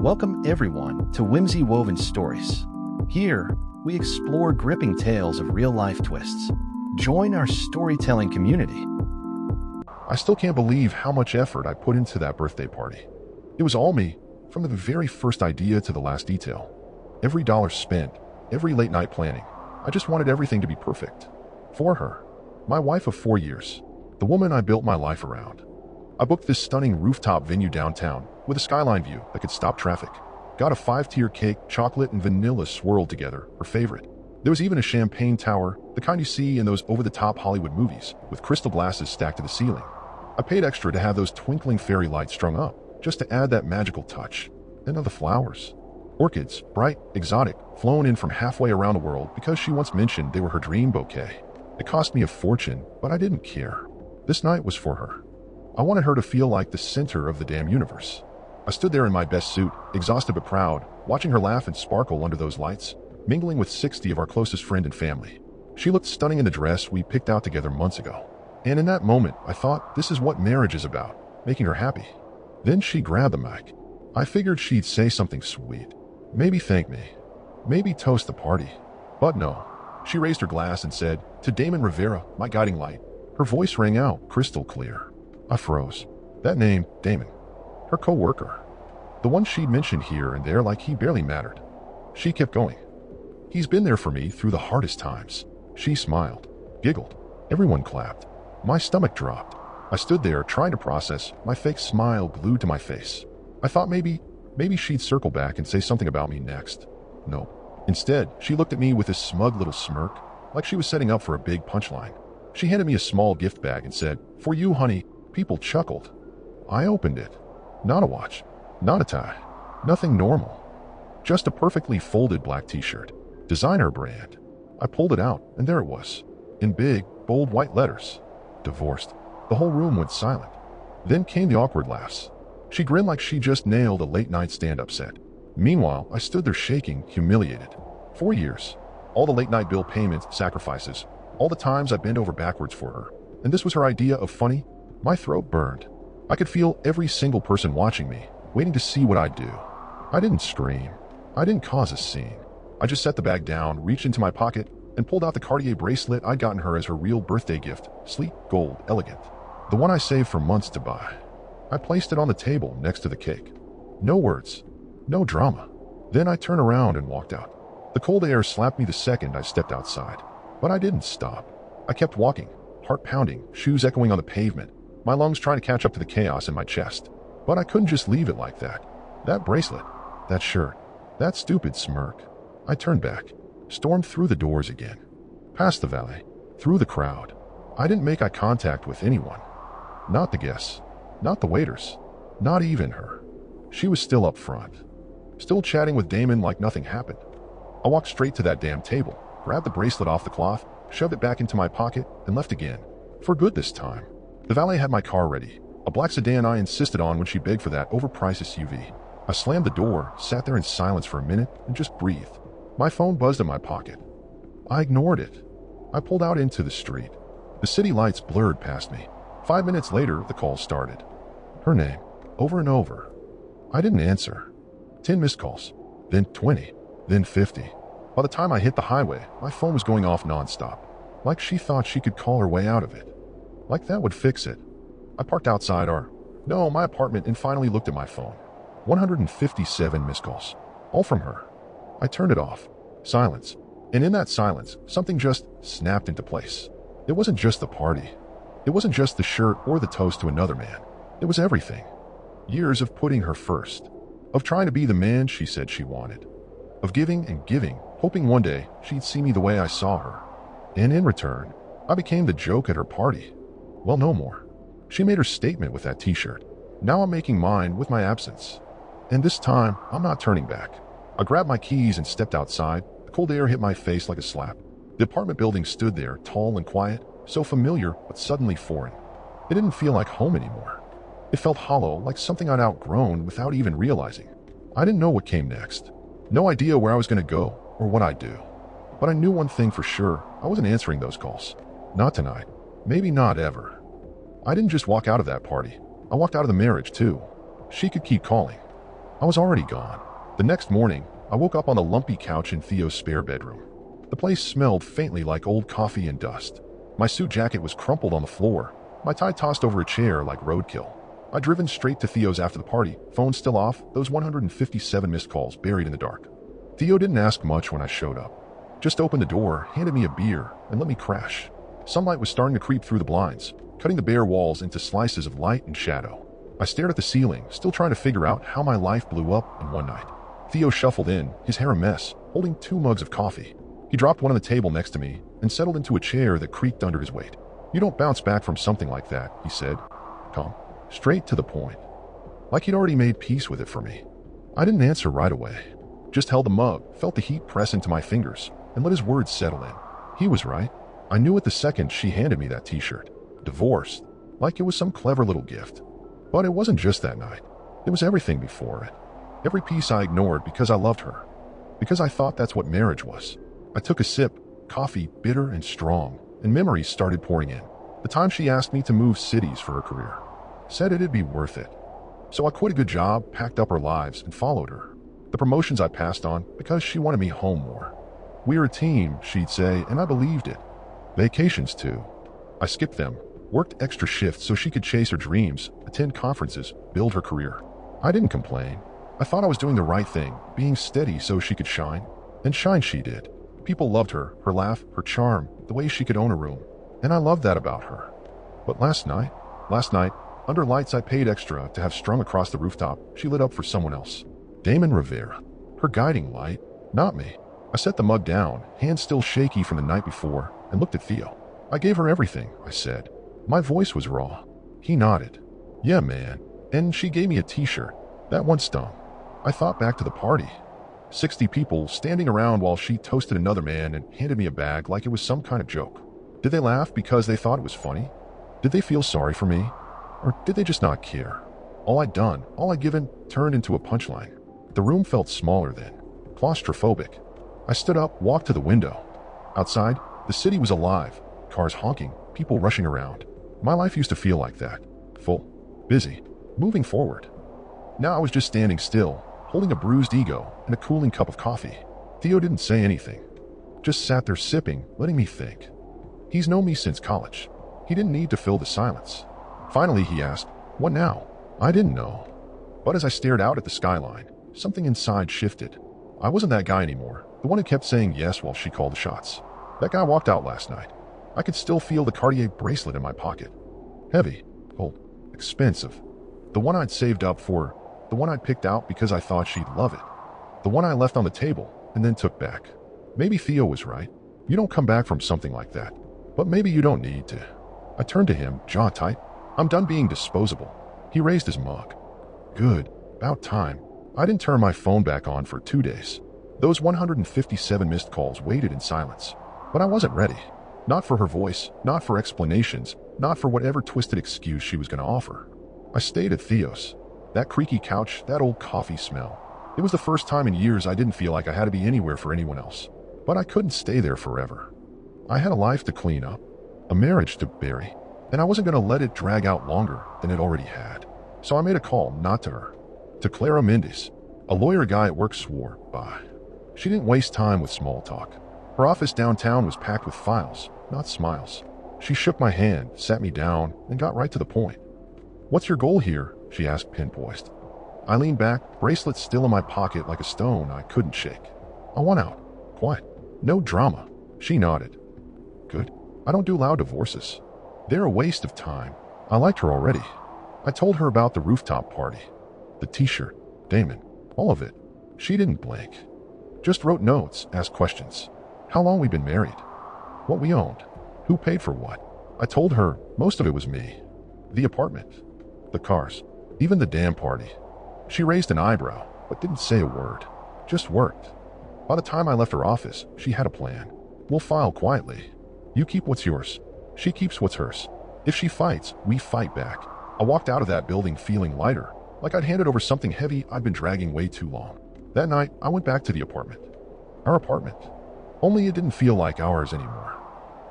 Welcome everyone to Whimsy Woven Stories. Here, we explore gripping tales of real-life twists. Join our storytelling community. I still can't believe how much effort I put into that birthday party. It was all me, from the very first idea to the last detail. Every dollar spent, every late night planning. I just wanted everything to be perfect. For her, my wife of 4 years, the woman I built my life around. I booked this stunning rooftop venue downtown with a skyline view that could stop traffic. Got a 5-tier cake, chocolate and vanilla swirled together, her favorite. There was even a champagne tower, the kind you see in those over-the-top Hollywood movies, with crystal glasses stacked to the ceiling. I paid extra to have those twinkling fairy lights strung up, just to add that magical touch. Then other flowers. Orchids, bright, exotic, flown in from halfway around the world because she once mentioned they were her dream bouquet. It cost me a fortune, but I didn't care. This night was for her. I wanted her to feel like the center of the damn universe. I stood there in my best suit, exhausted but proud, watching her laugh and sparkle under those lights, mingling with 60 of our closest friends and family. She looked stunning in the dress we picked out together months ago. And in that moment, I thought, this is what marriage is about, making her happy. Then she grabbed the mic. I figured she'd say something sweet. Maybe thank me. Maybe toast the party. But no. She raised her glass and said, "To Damon Rivera, my guiding light." Her voice rang out, crystal clear. I froze. That name, Damon. Her co-worker. The one she'd mentioned here and there like he barely mattered. She kept going. "He's been there for me through the hardest times." She smiled, giggled. Everyone clapped. My stomach dropped. I stood there trying to process, my fake smile glued to my face. I thought maybe she'd circle back and say something about me next. No. Instead, she looked at me with a smug little smirk, like she was setting up for a big punchline. She handed me a small gift bag and said, "For you, honey." People chuckled. I opened it. Not a watch, not a tie, nothing normal. Just a perfectly folded black t-shirt, designer brand. I pulled it out, and there it was, in big, bold white letters. Divorced. The whole room went silent. Then came the awkward laughs. She grinned like she just nailed a late-night stand-up set. Meanwhile, I stood there shaking, humiliated. 4 years. All the late-night bill payments, sacrifices, all the times I bent over backwards for her. And this was her idea of funny? My throat burned. I could feel every single person watching me, waiting to see what I'd do. I didn't scream. I didn't cause a scene. I just set the bag down, reached into my pocket, and pulled out the Cartier bracelet I'd gotten her as her real birthday gift, sleek, gold, elegant. The one I saved for months to buy. I placed it on the table next to the cake. No words. No drama. Then I turned around and walked out. The cold air slapped me the second I stepped outside. But I didn't stop. I kept walking, heart pounding, shoes echoing on the pavement, my lungs trying to catch up to the chaos in my chest. But I couldn't just leave it like that. That bracelet, that shirt, that stupid smirk. I turned back, stormed through the doors again, past the valet, through the crowd. I didn't make eye contact with anyone. Not the guests, not the waiters, not even her. She was still up front, still chatting with Damon like nothing happened. I walked straight to that damn table, grabbed the bracelet off the cloth, shoved it back into my pocket, and left again. For good this time. The valet had my car ready, a black sedan I insisted on when she begged for that overpriced SUV. I slammed the door, sat there in silence for a minute, and just breathed. My phone buzzed in my pocket. I ignored it. I pulled out into the street. The city lights blurred past me. 5 minutes later, the call started. Her name, over and over. I didn't answer. 10 missed calls, then 20, then 50. By the time I hit the highway, my phone was going off nonstop, like she thought she could call her way out of it. Like that would fix it. I parked outside my apartment and finally looked at my phone. 157 missed calls, all from her. I turned it off. Silence. And in that silence, something just snapped into place. It wasn't just the party. It wasn't just the shirt or the toast to another man. It was everything. Years of putting her first. Of trying to be the man she said she wanted. Of giving and giving, hoping one day she'd see me the way I saw her. And in return, I became the joke at her party. Well, no more. She made her statement with that t-shirt. Now I'm making mine with my absence. And this time, I'm not turning back. I grabbed my keys and stepped outside. The cold air hit my face like a slap. The apartment building stood there, tall and quiet, so familiar but suddenly foreign. It didn't feel like home anymore. It felt hollow, like something I'd outgrown without even realizing. I didn't know what came next. No idea where I was going to go or what I'd do. But I knew one thing for sure. I wasn't answering those calls. Not tonight. Maybe not ever. I didn't just walk out of that party. I walked out of the marriage, too. She could keep calling. I was already gone. The next morning, I woke up on the lumpy couch in Theo's spare bedroom. The place smelled faintly like old coffee and dust. My suit jacket was crumpled on the floor, my tie tossed over a chair like roadkill. I'd driven straight to Theo's after the party, phone still off, those 157 missed calls buried in the dark. Theo didn't ask much when I showed up. Just opened the door, handed me a beer, and let me crash. Sunlight was starting to creep through the blinds, cutting the bare walls into slices of light and shadow. I stared at the ceiling, still trying to figure out how my life blew up in one night. Theo shuffled in, his hair a mess, holding 2 mugs of coffee. He dropped one on the table next to me and settled into a chair that creaked under his weight. "You don't bounce back from something like that," he said. Calm, straight to the point. Like he'd already made peace with it for me. I didn't answer right away. Just held the mug, felt the heat press into my fingers, and let his words settle in. He was right. I knew it the second she handed me that t-shirt. Divorced. Like it was some clever little gift. But it wasn't just that night. It was everything before it. Every piece I ignored because I loved her. Because I thought that's what marriage was. I took a sip, coffee bitter and strong, and memories started pouring in. The time she asked me to move cities for her career. Said it'd be worth it. So I quit a good job, packed up our lives, and followed her. The promotions I passed on because she wanted me home more. "We're a team," she'd say, and I believed it. Vacations too. I skipped them, worked extra shifts so she could chase her dreams, attend conferences, build her career. I didn't complain. I thought I was doing the right thing, being steady so she could shine. And shine she did. People loved her laugh, her charm, the way she could own a room. And I loved that about her. But last night, under lights I paid extra to have strung across the rooftop, she lit up for someone else. Damon Rivera. Her guiding light, not me. I set the mug down, hands still shaky from the night before, and looked at Theo. "I gave her everything," I said. My voice was raw. He nodded. "Yeah, man." And she gave me a t-shirt. That one stung. I thought back to the party. 60 people standing around while she toasted another man and handed me a bag like it was some kind of joke. Did they laugh because they thought it was funny? Did they feel sorry for me? Or did they just not care? All I'd done, all I'd given, turned into a punchline. The room felt smaller then, claustrophobic. I stood up, walked to the window. Outside, the city was alive, cars honking, people rushing around. My life used to feel like that, full, busy, moving forward. Now I was just standing still, holding a bruised ego and a cooling cup of coffee. Theo didn't say anything, just sat there sipping, letting me think. He's known me since college. He didn't need to fill the silence. Finally, he asked, "What now?" I didn't know. But as I stared out at the skyline, something inside shifted. I wasn't that guy anymore, the one who kept saying yes while she called the shots. That guy walked out last night. I could still feel the Cartier bracelet in my pocket. Heavy, cold, expensive. The one I'd saved up for, the one I'd picked out because I thought she'd love it. The one I left on the table and then took back. Maybe Theo was right. You don't come back from something like that. But maybe you don't need to. I turned to him, jaw tight. "I'm done being disposable." He raised his mug. Good. About time. I didn't turn my phone back on for 2 days. Those 157 missed calls waited in silence. But I wasn't ready. Not for her voice, not for explanations, not for whatever twisted excuse she was going to offer. I stayed at Theo's. That creaky couch, that old coffee smell. It was the first time in years I didn't feel like I had to be anywhere for anyone else. But I couldn't stay there forever. I had a life to clean up, a marriage to bury, and I wasn't going to let it drag out longer than it already had. So I made a call, not to her, to Clara Mendes. A lawyer guy at work swore by. She didn't waste time with small talk. Her office downtown was packed with files, not smiles. She shook my hand, sat me down, and got right to the point. "What's your goal here?" she asked, pinpoised. I leaned back, bracelet still in my pocket like a stone I couldn't shake. "I want out. Quiet. No drama." She nodded. "Good. I don't do loud divorces. They're a waste of time." I liked her already. I told her about the rooftop party, the t-shirt, Damon, all of it. She didn't blink. Just wrote notes, asked questions. How long we'd been married. What we owned. Who paid for what. I told her most of it was me. The apartment. The cars. Even the damn party. She raised an eyebrow, but didn't say a word. Just worked. By the time I left her office, she had a plan. "We'll file quietly. You keep what's yours. She keeps what's hers. If she fights, we fight back." I walked out of that building feeling lighter, like I'd handed over something heavy I'd been dragging way too long. That night, I went back to the apartment. Our apartment. Only it didn't feel like ours anymore.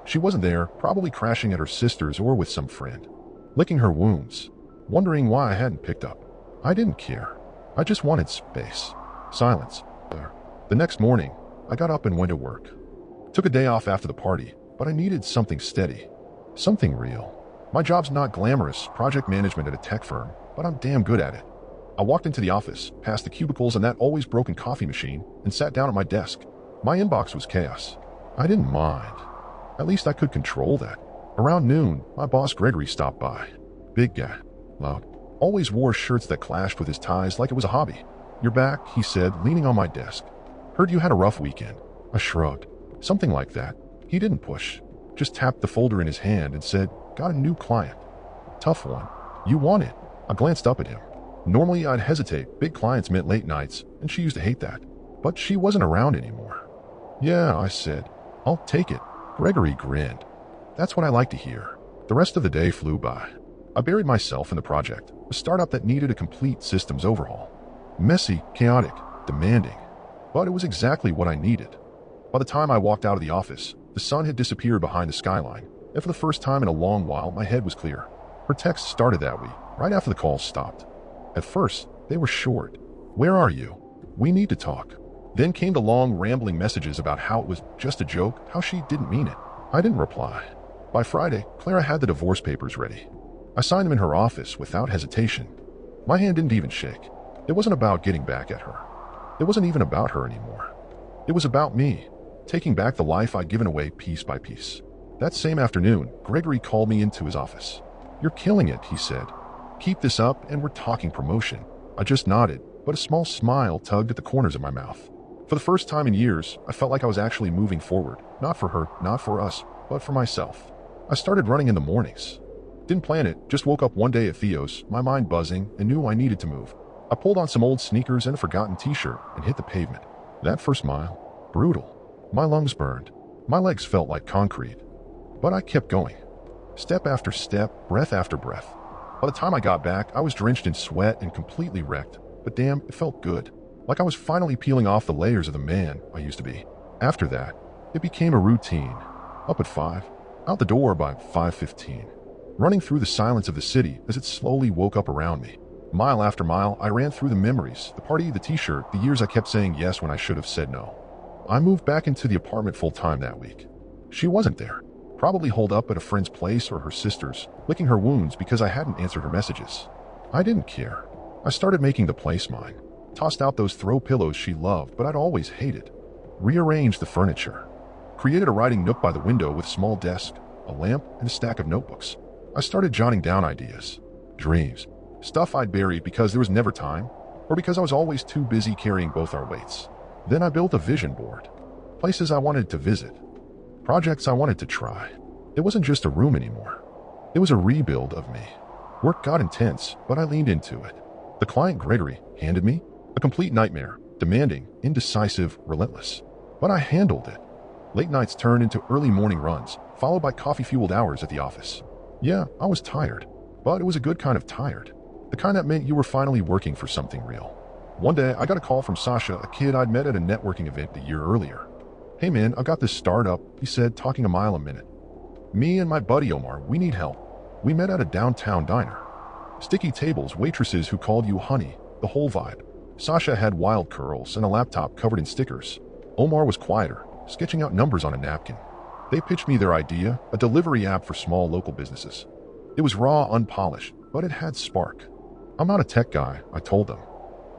She wasn't there, probably crashing at her sister's or with some friend. Licking her wounds. Wondering why I hadn't picked up. I didn't care. I just wanted space. Silence. The next morning, I got up and went to work. Took a day off after the party, but I needed something steady. Something real. My job's not glamorous, project management at a tech firm, but I'm damn good at it. I walked into the office, past the cubicles and that always broken coffee machine, and sat down at my desk. My inbox was chaos. I didn't mind. At least I could control that. Around noon, my boss Gregory stopped by. Big guy. Loud. Always wore shirts that clashed with his ties like it was a hobby. "You're back," he said, leaning on my desk. "Heard you had a rough weekend." I shrugged. Something like that. He didn't push. Just tapped the folder in his hand and said, "Got a new client." "Tough one. You want it." I glanced up at him. Normally I'd hesitate. Big clients meant late nights, and she used to hate that. But she wasn't around anymore. "Yeah," I said. "I'll take it." Gregory grinned. "That's what I like to hear." The rest of the day flew by. I buried myself in the project, a startup that needed a complete systems overhaul. Messy, chaotic, demanding. But it was exactly what I needed. By the time I walked out of the office, the sun had disappeared behind the skyline, and for the first time in a long while, my head was clear. Her text started that way, right after the call stopped. At first, they were short. "Where are you? We need to talk." Then came the long, rambling messages about how it was just a joke, how she didn't mean it. I didn't reply. By Friday, Clara had the divorce papers ready. I signed them in her office without hesitation. My hand didn't even shake. It wasn't about getting back at her. It wasn't even about her anymore. It was about me, taking back the life I'd given away piece by piece. That same afternoon, Gregory called me into his office. "You're killing it," he said. "Keep this up and we're talking promotion." I just nodded, but a small smile tugged at the corners of my mouth. For the first time in years, I felt like I was actually moving forward, not for her, not for us, but for myself. I started running in the mornings. Didn't plan it, just woke up one day at Theo's, my mind buzzing, and knew I needed to move. I pulled on some old sneakers and a forgotten t-shirt and hit the pavement. That first mile, brutal. My lungs burned. My legs felt like concrete. But I kept going. Step after step, breath after breath. By the time I got back, I was drenched in sweat and completely wrecked. But damn, it felt good. Like I was finally peeling off the layers of the man I used to be. After that, it became a routine. Up at 5, out the door by 5:15. Running through the silence of the city as it slowly woke up around me. Mile after mile, I ran through the memories, the party, the t-shirt, the years I kept saying yes when I should have said no. I moved back into the apartment full-time that week. She wasn't there. Probably holed up at a friend's place or her sister's, licking her wounds because I hadn't answered her messages. I didn't care. I started making the place mine. Tossed out those throw pillows she loved, but I'd always hated. Rearranged the furniture. Created a writing nook by the window with a small desk, a lamp, and a stack of notebooks. I started jotting down ideas, dreams, stuff I'd buried because there was never time, or because I was always too busy carrying both our weights. Then I built a vision board. Places I wanted to visit. Projects I wanted to try. It wasn't just a room anymore. It was a rebuild of me. Work got intense, but I leaned into it. The client Gregory handed me a complete nightmare, demanding, indecisive, relentless. But I handled it. Late nights turned into early morning runs, followed by coffee-fueled hours at the office. Yeah, I was tired, but it was a good kind of tired. The kind that meant you were finally working for something real. One day, I got a call from Sasha, a kid I'd met at a networking event the year earlier. "Hey man, I got this startup," he said, talking a mile a minute. "Me and my buddy Omar, we need help." We met at a downtown diner. Sticky tables, waitresses who called you honey, the whole vibe. Sasha had wild curls and a laptop covered in stickers. Omar was quieter, sketching out numbers on a napkin. They pitched me their idea, a delivery app for small local businesses. It was raw, unpolished, but it had spark. "I'm not a tech guy," I told them,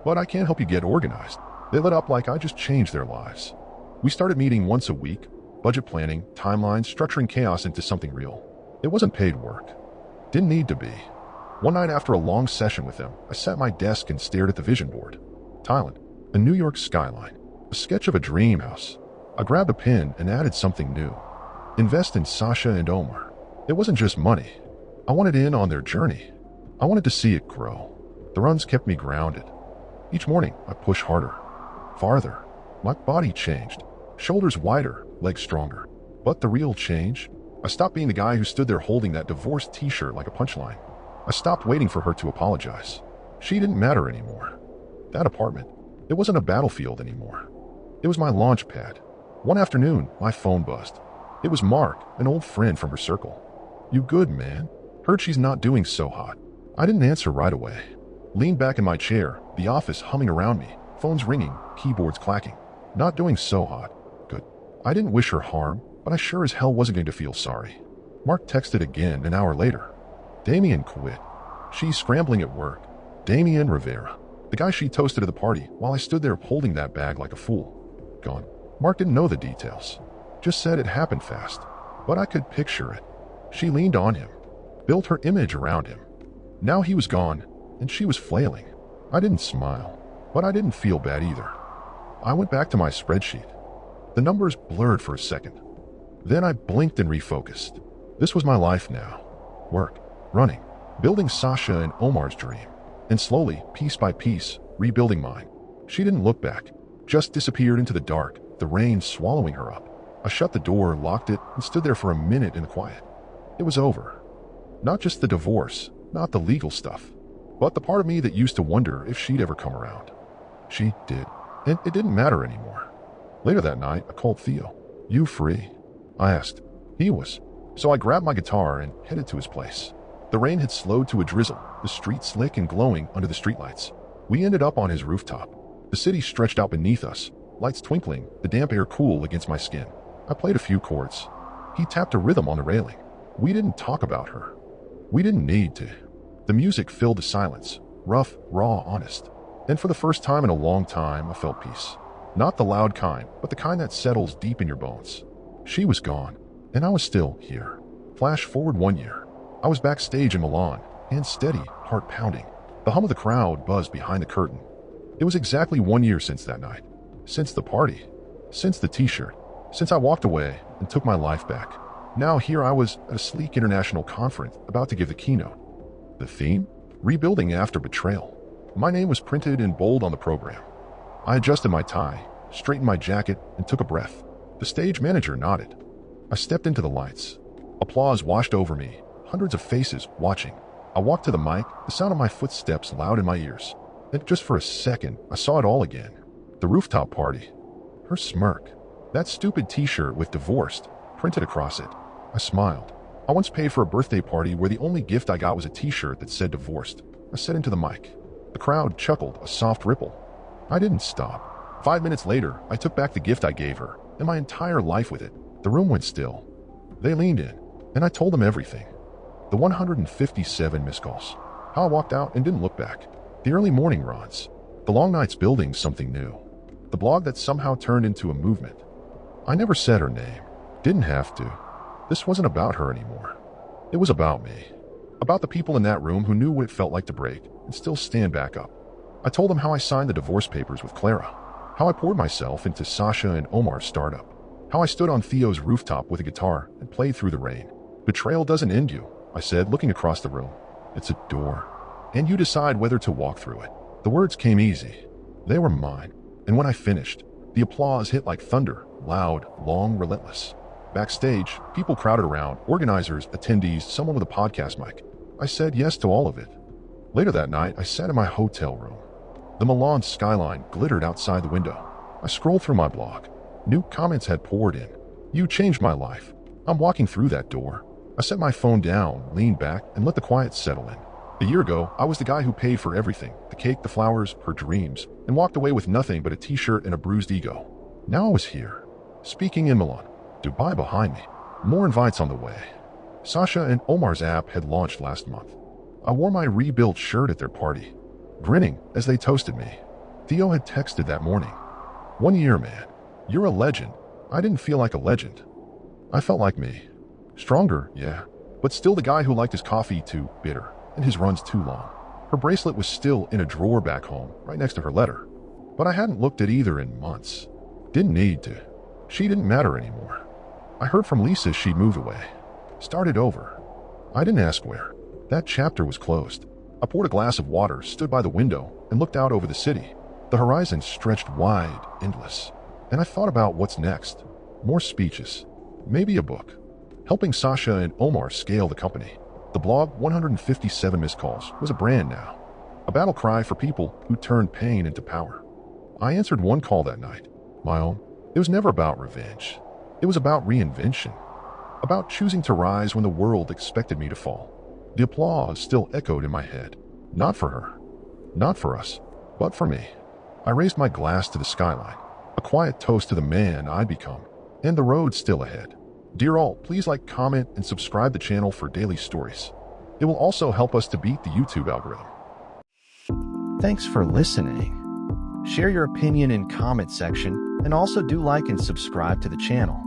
"but I can help you get organized." They lit up like I just changed their lives. We started meeting once a week, budget planning, timelines, structuring chaos into something real. It wasn't paid work. Didn't need to be. One night after a long session with them, I sat at my desk and stared at the vision board. Thailand, a New York skyline, a sketch of a dream house. I grabbed a pen and added something new. Invest in Sasha and Omar. It wasn't just money. I wanted in on their journey. I wanted to see it grow. The runs kept me grounded. Each morning, I pushed harder, farther. My body changed. Shoulders wider, legs stronger. But the real change? I stopped being the guy who stood there holding that divorced t-shirt like a punchline. I stopped waiting for her to apologize. She didn't matter anymore. That apartment, it wasn't a battlefield anymore. It was my launch pad. One afternoon, my phone buzzed. It was Mark, an old friend from her circle. "You good, man? Heard she's not doing so hot." I didn't answer right away. Leaned back in my chair, the office humming around me, phones ringing, keyboards clacking. Not doing so hot. Good. I didn't wish her harm, but I sure as hell wasn't going to feel sorry. Mark texted again an hour later. Damien quit. She's scrambling at work. Damien Rivera. The guy she toasted at the party while I stood there holding that bag like a fool. Gone. Mark didn't know the details. Just said it happened fast. But I could picture it. She leaned on him. Built her image around him. Now he was gone, and she was flailing. I didn't smile, but I didn't feel bad either. I went back to my spreadsheet. The numbers blurred for a second. Then I blinked and refocused. This was my life now. Work, running, building Sasha and Omar's dream, and slowly, piece by piece, rebuilding mine. She didn't look back, just disappeared into the dark, the rain swallowing her up. I shut the door, locked it, and stood there for a minute in the quiet. It was over. Not just the divorce, not the legal stuff, but the part of me that used to wonder if she'd ever come around. She did, and it didn't matter anymore. Later that night, I called Theo. "You free?" I asked. He was. So I grabbed my guitar and headed to his place. The rain had slowed to a drizzle, the street slick and glowing under the streetlights. We ended up on his rooftop. The city stretched out beneath us, lights twinkling, the damp air cool against my skin. I played a few chords. He tapped a rhythm on the railing. We didn't talk about her. We didn't need to. The music filled the silence, rough, raw, honest. And for the first time in a long time, I felt peace. Not the loud kind, but the kind that settles deep in your bones. She was gone, and I was still here. Flash forward 1 year. I was backstage in Milan, hands steady, heart pounding. The hum of the crowd buzzed behind the curtain. It was exactly 1 year since that night. Since the party. Since the t-shirt. Since I walked away and took my life back. Now here I was at a sleek international conference about to give the keynote. The theme? Rebuilding after betrayal. My name was printed in bold on the program. I adjusted my tie, straightened my jacket, and took a breath. The stage manager nodded. I stepped into the lights. Applause washed over me, hundreds of faces watching. I walked to the mic, the sound of my footsteps loud in my ears. And just for a second, I saw it all again. The rooftop party. Her smirk. That stupid t-shirt with divorced printed across it. I smiled. I once paid for a birthday party where the only gift I got was a t-shirt that said divorced. I said into the mic. The crowd chuckled, a soft ripple. I didn't stop. 5 minutes later, I took back the gift I gave her, and my entire life with it. The room went still. They leaned in, and I told them everything. The 157 missed calls. How I walked out and didn't look back. The early morning runs. The long nights building something new. The blog that somehow turned into a movement. I never said her name. Didn't have to. This wasn't about her anymore. It was about me. About the people in that room who knew what it felt like to break and still stand back up. I told them how I signed the divorce papers with Clara. How I poured myself into Sasha and Omar's startup. How I stood on Theo's rooftop with a guitar and played through the rain. Betrayal doesn't end you, I said, looking across the room. It's a door. And you decide whether to walk through it. The words came easy. They were mine. And when I finished, the applause hit like thunder, loud, long, relentless. Backstage, people crowded around, organizers, attendees, someone with a podcast mic. I said yes to all of it. Later that night, I sat in my hotel room. The Milan skyline glittered outside the window. I scrolled through my blog. New comments had poured in. You changed my life. I'm walking through that door. I set my phone down, leaned back, and let the quiet settle in. A year ago, I was the guy who paid for everything, the cake, the flowers, her dreams, and walked away with nothing but a t-shirt and a bruised ego. Now I was here, speaking in Milan. Dubai behind me. More invites on the way. Sasha and Omar's app had launched last month. I wore my rebuilt shirt at their party, grinning as they toasted me. Theo had texted that morning. 1 year, man. You're a legend. I didn't feel like a legend. I felt like me. Stronger, yeah, but still the guy who liked his coffee too bitter and his runs too long. Her bracelet was still in a drawer back home, right next to her letter. But I hadn't looked at either in months. Didn't need to. She didn't matter anymore. I heard from Lisa she'd moved away. Started over. I didn't ask where. That chapter was closed. I poured a glass of water, stood by the window, and looked out over the city. The horizon stretched wide, endless. And I thought about what's next. More speeches. Maybe a book. Helping Sasha and Omar scale the company. The blog, 157 missed calls, was a brand now. A battle cry for people who turned pain into power. I answered one call that night. My own. It was never about revenge. It was about reinvention. About choosing to rise when the world expected me to fall. The applause still echoed in my head. Not for her. Not for us, but for me. I raised my glass to the skyline, a quiet toast to the man I'd become, and the road still ahead. Dear all, please like, comment, and subscribe the channel for daily stories. It will also help us to beat the YouTube algorithm. Thanks for listening. Share your opinion in comment section and also do like and subscribe to the channel.